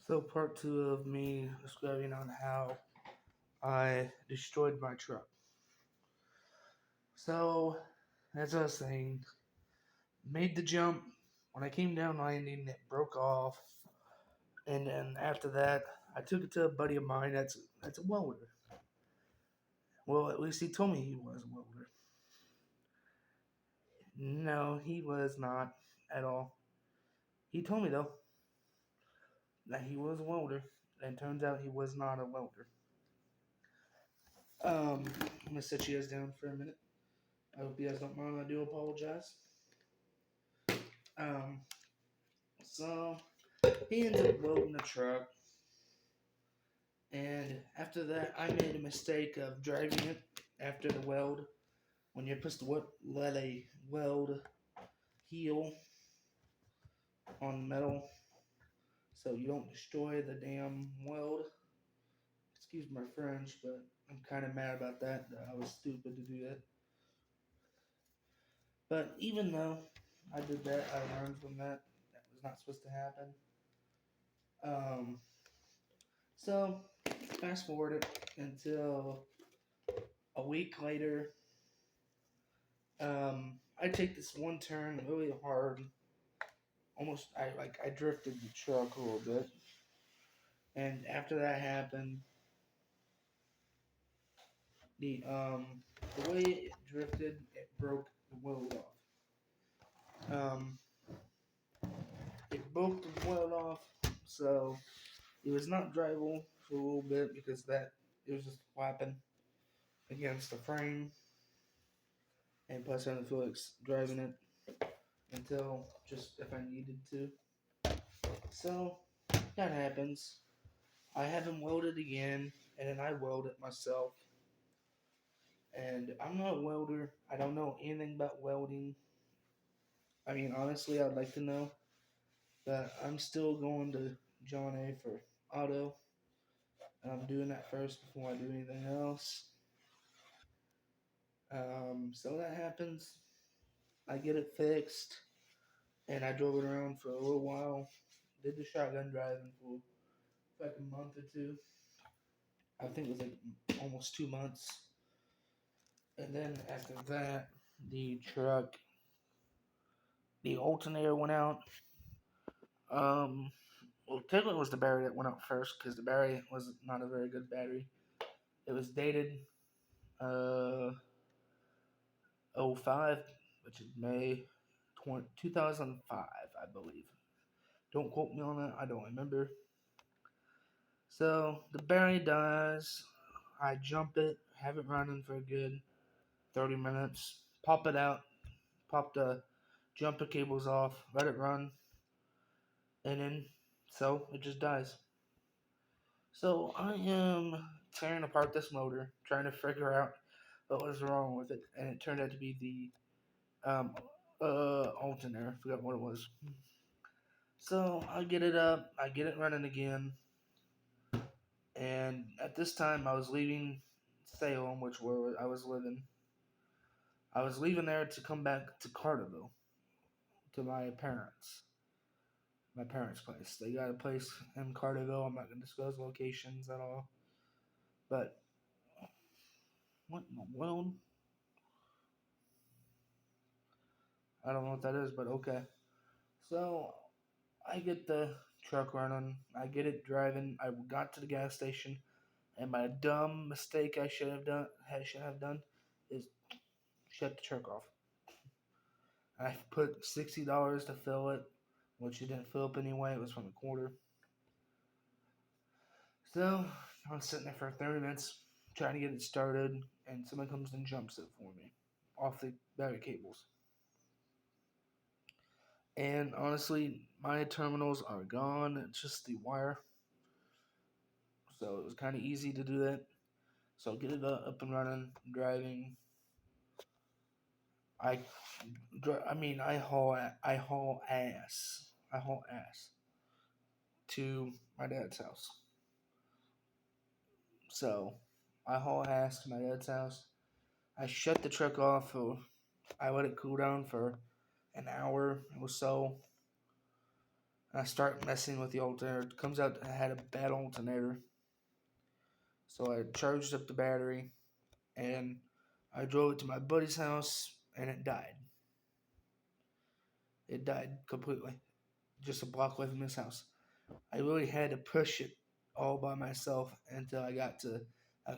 So, part two of me describing on how I destroyed my truck. So, as I was saying, made the jump. When I came down landing, it broke off. And then after that, I took it to a buddy of mine that's a welder. Well, at least he told me he was a welder. No, he was not at all. He told me, though, that he was a welder. And it turns out he was not a welder. I'm going to set you guys down for a minute. I hope you guys don't mind. I do apologize. Um, so he ends up welding the truck, and after that, I made a mistake of driving it after the weld. When you're supposed to let a weld heal on metal, so you don't destroy the damn weld. Excuse my French, but I'm kind of mad about that. That I was stupid to do that. But even though I did that, I learned from that. That was not supposed to happen. Um, so fast forward it until a week later. I take this one turn really hard. Almost, I drifted the truck a little bit, and after that happened, the um the way it drifted, it broke the weld off. It broke the weld off, so it was not drivable for a little bit because that it was just flapping against the frame, and plus I didn't feel like driving it until just if I needed to. So that happens. I have him welded again, and then I weld it myself. And I'm not a welder. I don't know anything about welding. I mean, honestly, I'd like to know, but I'm still going to John A for auto, and I'm doing that first before I do anything else. So that happens. I get it fixed, and I drove it around for a little while. Did the shotgun driving for like a month or two. I think it was like almost 2 months. And then after that, the truck, the alternator went out. Well, technically it was the battery that went out first because the battery was not a very good battery. It was dated uh 05, which is May 2005, I believe. Don't quote me on that. I don't remember. So the battery dies. I jump it, have it running for a good 30 minutes, pop it out, pop the jumper cables off, let it run, and then so it just dies. So I am tearing apart this motor, trying to figure out what was wrong with it, and it turned out to be the alternator. I forgot what it was. So I get it up, I get it running again, and at this time I was leaving Salem, which where I was living. I was leaving there to come back to Carterville to my parents' place. They got a place in Carterville. I'm not going to disclose locations at all. But what in the world? I don't know what that is, but okay. So I get the truck running. I get it driving. I got to the gas station, and my dumb mistake I should have done is shut the truck off. I put $60 to fill it, which it didn't fill up anyway. It was from the quarter. So I was sitting there for 30 minutes trying to get it started, and someone comes and jumps it for me off the battery cables. And honestly, my terminals are gone. It's just the wire. So it was kind of easy to do that. So get it up and running, driving. I, I haul ass to my dad's house. So I haul ass to my dad's house. I shut the truck off. I let it cool down for an hour or so. I start messing with the alternator. It comes out I had a bad alternator. So I charged up the battery and I drove it to my buddy's house and it died. It died completely. Just a block away from his house. I really had to push it all by myself until I got to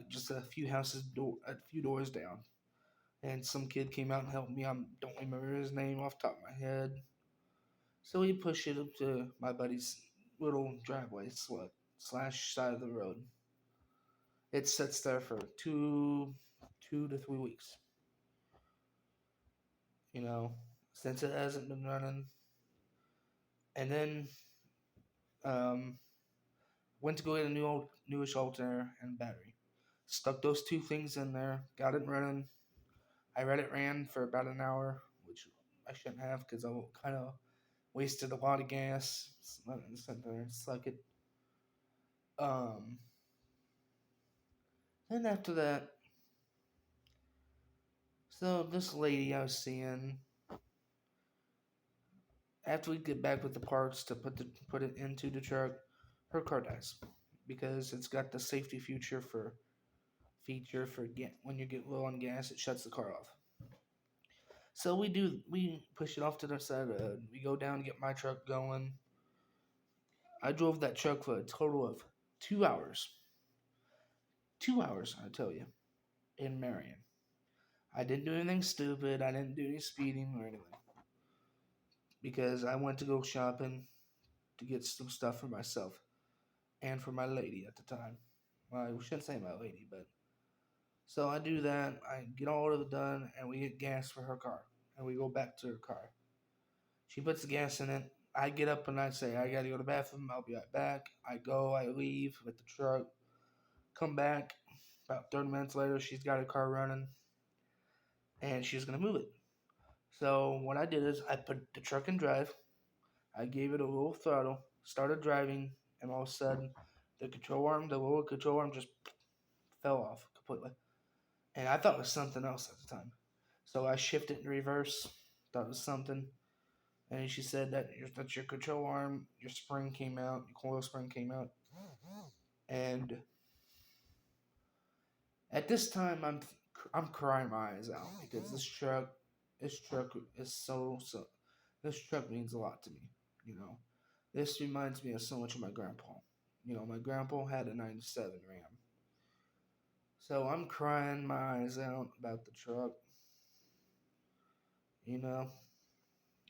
just a few doors down. And some kid came out and helped me. I don't remember his name off the top of my head. So we pushed it up to my buddy's little driveway slash side of the road. It sits there for 2 to 3 weeks. Since it hasn't been running. And then went to go get a newish alternator and battery. Stuck those two things in there, got it running. I read it ran for about an hour, which I shouldn't have because I kind of wasted a lot of gas. Sit there and suck it. Then after that, so this lady I was seeing, after we get back with the parts to put it into the truck, her car dies because it's got the safety feature for when you get low on gas, it shuts the car off. So we push it off to the side of the road. We go down to get my truck going. I drove that truck for a total of 2 hours. 2 hours, I tell you, in Marion. I didn't do anything stupid. I didn't do any speeding or anything. Because I went to go shopping to get some stuff for myself and for my lady at the time. Well, I shouldn't say my lady, but so I do that. I get all of it done, and we get gas for her car, and we go back to her car. She puts the gas in it. I get up and I say, I gotta go to the bathroom. I'll be right back. I go. I leave with the truck. Come back. About 30 minutes later, she's got her car running, and she's gonna move it. So what I did is I put the truck in drive. I gave it a little throttle, started driving, and all of a sudden, the little control arm just fell off completely. And I thought it was something else at the time. So I shifted in reverse, thought it was something. And she said that's your control arm, your spring came out, your coil spring came out. And at this time, I'm crying my eyes out because this truck is this truck means a lot to me. This reminds me of so much of my grandpa. My grandpa had a 97 Ram. So I'm crying my eyes out about the truck.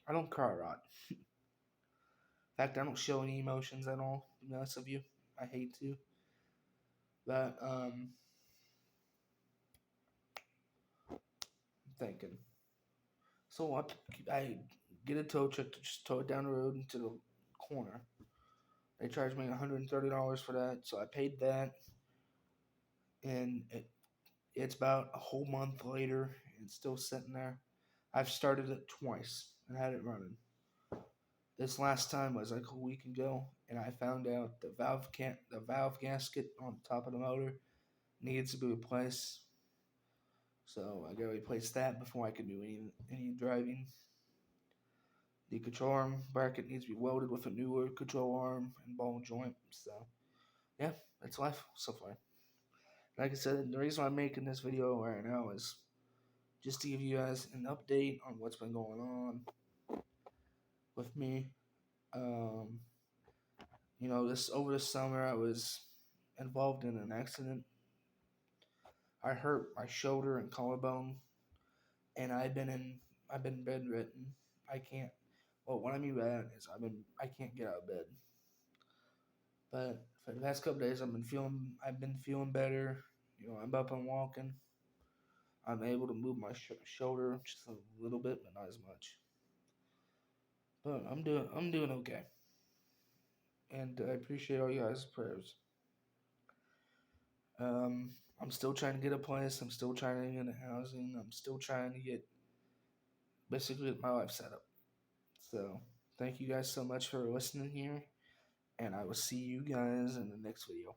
I don't cry a lot. In fact, I don't show any emotions at all, to be honest with you. I hate to. But, I'm thinking. So I get a tow truck to just tow it down the road into the corner. They charged me $130 for that, so I paid that. And it's about a whole month later, and it's still sitting there. I've started it twice and had it running. This last time was like a week ago, and I found out the valve gasket on the top of the motor needs to be replaced. So I gotta replace that before I can do any driving. The control arm bracket needs to be welded with a newer control arm and ball joint. So yeah, that's life so far. Like I said, the reason why I'm making this video right now is just to give you guys an update on what's been going on with me. Over the summer I was involved in an accident. I hurt my shoulder and collarbone, and I've been bedridden. I can't. Well, what I mean by that is I can't get out of bed. But for the past couple days, I've been feeling better. I'm up and walking. I'm able to move my shoulder just a little bit, but not as much. But I'm doing okay. And I appreciate all you guys' prayers. I'm still trying to get a place. I'm still trying to get a housing. I'm still trying to get basically my life set up. So thank you guys so much for listening here, and I will see you guys in the next video.